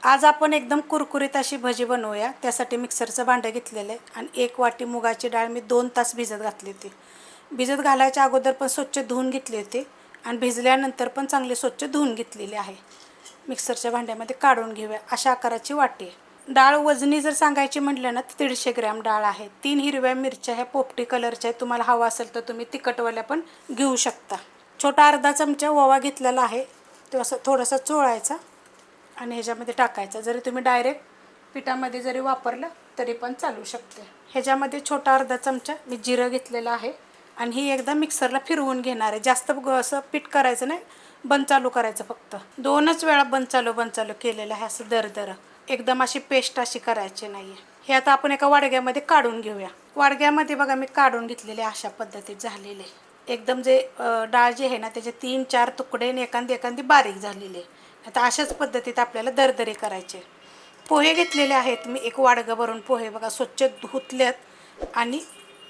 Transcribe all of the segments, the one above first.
आज आपण एकदम कुरकुरीत अशी भजी बनवूया. त्यासाठी मिक्सरचं भांडं घेतलेलं आहे आणि 1 वाटी मुगाची डाळ मी 2 तास भिजत घातली होती. भिजत घालायच्या अगोदर पण स्वच्छ धुवून घेतली होती आणि भिजल्यानंतर पण चांगले स्वच्छ धुवून घेतलेली आहे. मिक्सरच्या भांड्यामध्ये काढून घेऊया. अशा आकाराची वाटी आहे. डाळ वजनी जर सांगायची म्हटलं ना तर 150 ग्रॅम डाळ आहे. 3 हिरव्या मिरच्या ह्या पोपटी कलरच्या आहेत. तुम्हाला हवा असेल तर तुम्ही तिखटवाल्या पण घेऊ शकता. छोटा अर्धा चमचा ओवा घेतलेला आहे. तो असं थोडासा चोळायचा आणि ह्याच्यामध्ये टाकायचा. जरी तुम्ही डायरेक्ट पिठामध्ये जरी वापरलं तरी पण चालू शकते. ह्याच्यामध्ये छोटा अर्धा चमचा मी जिरं घेतलेलं आहे आणि ही एकदा मिक्सरला फिरवून घेणार आहे. जास्त असं पीठ करायचं नाही, बंद चालू करायचं फक्त. 2च वेळा बंद चालू केलेलं आहे. असं दरदर एकदम अशी पेस्ट अशी करायची नाही आहे. हे आता आपण एका वाडग्यामध्ये काढून घेऊया. वाडग्यामध्ये बघा मी काढून घेतलेले अशा पद्धतीत झालेले. एकदम जे डाळ जी आहे ना त्याचे 3-4 तुकडे आणि एखादी बारीक झालेले. आता अशाच पद्धतीत आपल्याला दरदरे करायचे. पोहे घेतलेले आहेत मी 1 वाडगं भरून पोहे बघा स्वच्छ धुतलेत आणि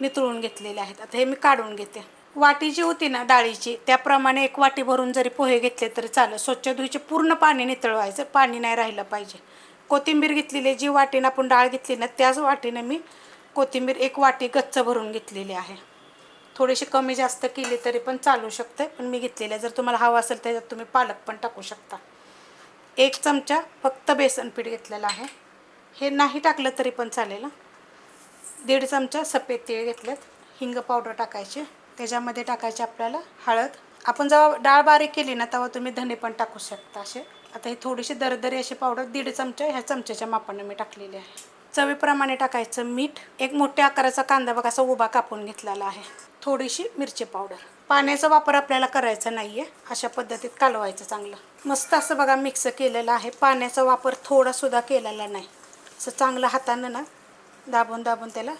नितळून घेतलेले आहेत. आता हे मी काढून घेते. वाटी जी होती ना डाळीची त्याप्रमाणे 1 वाटी भरून जरी पोहे घेतले तरी चालेल. स्वच्छ धुवायचे, पूर्ण पाणी नितळवायचं, पाणी नाही राहिलं पाहिजे. कोथिंबीर घेतलेली, जी वाटीनं आपण डाळ घेतली ना त्याच वाटीनं मी कोथिंबीर 1 वाटी गच्च भरून घेतलेली आहे. थोडीशी कमी जास्त केली तरी पण चालू शकते, पण मी घेतलेली आहे. जर तुम्हाला हवं असेल त्याच्यात तुम्ही पालक पण टाकू शकता. 1 चमचा फक्त बेसन पीठ घेतलेलं आहे. हे नाही टाकलं तरी पण चालेल. 1.5 चमचा सफेद तीळ घेतलेत. हिंग पावडर टाकायची. त्याच्यामध्ये टाकायची आपल्याला हळद. आपण जेव्हा डाळ बारीक केली ना तेव्हा तुम्ही धने पण टाकू शकता असे. आता ही थोडीशी दरदरी अशी पावडर 1.5 चमचा ह्या चमच्याच्या मापाने मी टाकलेली आहे. चवीप्रमाणे टाकायचं मीठ. 1 मोठ्या आकाराचा कांदा बघा असा उभा कापून घेतलेला आहे. थोडीशी मिरची पावडर. पाण्याचा वापर आपल्याला करायचा नाही आहे. अशा पद्धतीत कालवायचं चांगलं. मस्त असं बघा मिक्स केलेलं आहे. पाण्याचा वापर थोडासुद्धा केलेला नाही. असं चांगलं हातानं ना दाबून त्याला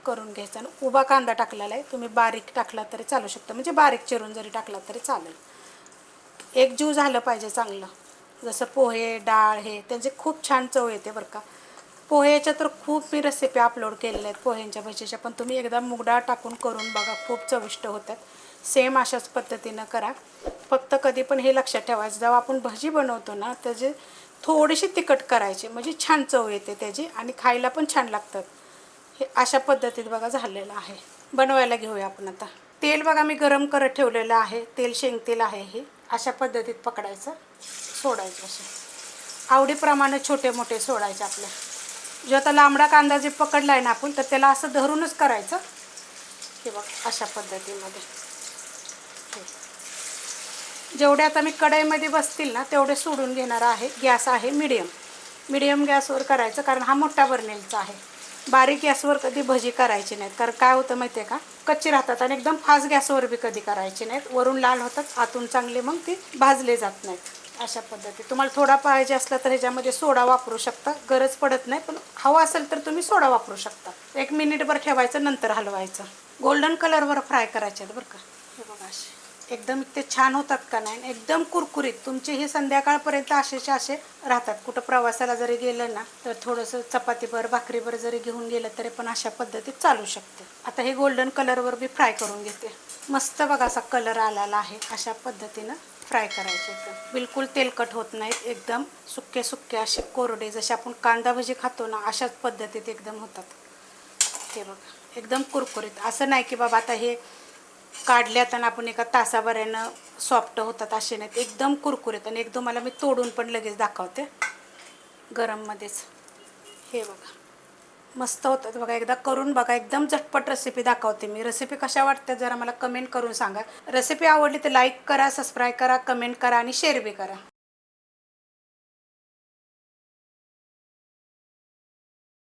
करून घ्यायचं. आणि उभा कांदा टाकलेला आहे. तुम्ही बारीक टाकला तरी चालू शकतं, म्हणजे बारीक चिरून जरी टाकला तरी चालेल. एक जीव झालं पाहिजे चांगलं. जसं पोहे डाळ हे त्यांचे खूप छान चव येते बरं का. पोह्याच्या तर खूप मी रेसिपी अपलोड केलेल्या आहेत पोह्यांच्या भजीच्या, पण तुम्ही एकदा मूग डाळ टाकून करून बघा, खूप चविष्ट होतात. सेम अशाच पद्धतीनं करा. फक्त कधी पण हे लक्षात ठेवायचं, जेव्हा आपण भजी बनवतो ना त्याचे थोडीशी तिखट करायची, म्हणजे छान चव येते त्याची आणि खायला पण छान लागतात. हे अशा पद्धतीत बघा झालेलं आहे. बनवायला घेऊया आपण आता. तेल बघा मी गरम करत ठेवलेलं आहे. तेल शेंगतेल आहे. हे अशा पद्धतीत पकडायचं, सोडायचं. असे आवडीप्रमाणे छोटे मोठे सोडायचे आपल्या. जो आता लांबडा कांदा जे पकडला आहे ना आपण तर त्याला असं धरूनच करायचं. हे बघ अशा पद्धतीमध्ये. जेवढे आता मी कढईमध्ये बसतील ना तेवढे सोडून घेणार आहे. गॅस आहे मीडियम गॅसवर करायचं, कारण हा मोठा बर्नेलचा आहे. बारीक गॅसवर कधी भजी करायची नाहीत, कारण काय होतं माहिती आहे का, कच्ची राहतात. आणि एकदम फास्ट गॅसवर बी कधी करायची नाहीत. वरून लाल होतात, आतून चांगले मग ती भाजले जात नाहीत. अशा पद्धती. तुम्हाला थोडा पाहिजे असला तर ह्याच्यामध्ये सोडा वापरू शकता, गरज पडत नाही, पण हवा असेल तर तुम्ही सोडा वापरू शकता. 1 मिनिटभर ठेवायचं, नंतर हलवायचं. गोल्डन कलरवर फ्राय करायचे आहेत बरं का. हे बघा असे एकदम ते छान होतात का नाही, एकदम कुरकुरीत. तुमचे हे संध्याकाळपर्यंत असे राहतात. कुठं प्रवासाला जरी गेलं ना तर थोडंसं चपातीभर भाकरीभर जरी घेऊन गेलं तरी पण अशा पद्धतीत चालू शकते. आता हे गोल्डन कलरवर मी फ्राय करून घेते. मस्त बघा असा कलर आलेला आहे. अशा पद्धतीनं फ्राय करायचे. एकदम बिलकुल तेलकट होत नाहीत. एकदम सुक्के असे कोरडे, जसे आपण कांदा भजी खातो ना अशाच पद्धतीत एकदम होतात. हे बघा एकदम कुरकुरीत. असं नाही की बाबा आता हे काढल्यात आणि आपण एका तासाभरानं सॉफ्ट होतात, असे नाहीत. एकदम कुरकुरीत. आणि एकदम मला मी तोडून पण लगेच दाखवते गरममध्येच. हे बघा मस्त होतात बघा. एकदा करून बघा. एकदम झटपट रेसिपी दाखवते मी. रेसिपी कशा वाटतात जरा मला कमेंट करून सांगा. रेसिपी आवडली तर लाईक करा, सबस्क्राईब करा, कमेंट करा आणि शेअर बी करा.